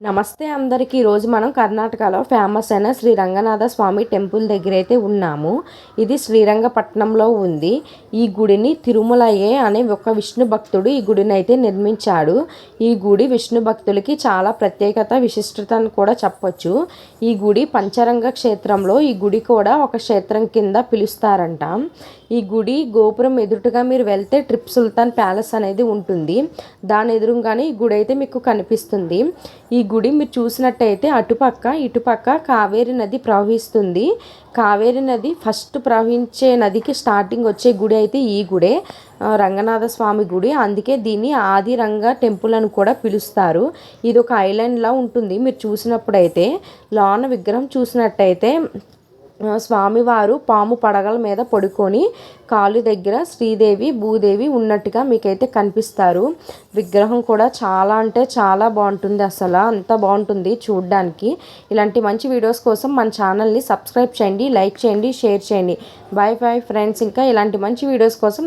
నమస్తే అందరికీ. ఈరోజు మనం కర్ణాటకలో ఫేమస్ అయిన శ్రీ రంగనాథ స్వామి టెంపుల్ దగ్గర అయితే ఉన్నాము. ఇది శ్రీరంగపట్నంలో ఉంది. ఈ గుడిని తిరుమలయ్య అనే ఒక విష్ణు భక్తుడు ఈ గుడిని అయితే నిర్మించాడు. ఈ గుడి విష్ణు భక్తులకి చాలా ప్రత్యేకత, విశిష్టత అని కూడా చెప్పొచ్చు. ఈ గుడి పంచరంగ క్షేత్రంలో ఈ గుడి కూడా ఒక క్షేత్రం కింద పిలుస్తారంట. ఈ గుడి గోపురం ఎదురుగా మీరు వెళ్తే ట్రిప్ సుల్తాన్ ప్యాలెస్ అనేది ఉంటుంది. దాని ఎదురుగానే ఈ గుడి అయితే మీకు కనిపిస్తుంది. ఈ గుడి మీరు చూసినట్టయితే అటుపక్క ఇటుపక్క కావేరి నది ప్రవహిస్తుంది. కావేరి నది ఫస్ట్ ప్రవహించే నదికి స్టార్టింగ్ వచ్చే గుడి అయితే ఈ గుడే, రంగనాథ స్వామి గుడి. అందుకే దీన్ని ఆదిరంగ టెంపుల్ అని కూడా పిలుస్తారు. ఇది ఒక ఐలాండ్లా ఉంటుంది. మీరు చూసినప్పుడైతే లోన విగ్రహం చూసినట్టయితే స్వామివారు పాము పడగల మీద పడుకొని కాలు దగ్గర శ్రీదేవి భూదేవి ఉన్నట్టుగా మీకైతే కనిపిస్తారు. విగ్రహం కూడా చాలా అంటే చాలా బాగుంటుంది. అసలు అంత బాగుంటుంది చూడడానికి. ఇలాంటి మంచి వీడియోస్ కోసం మన ఛానల్ని సబ్స్క్రైబ్ చేయండి, లైక్ చేయండి, షేర్ చేయండి. Bye bye friends. ఇంకా ఇలాంటి మంచి వీడియోస్ కోసం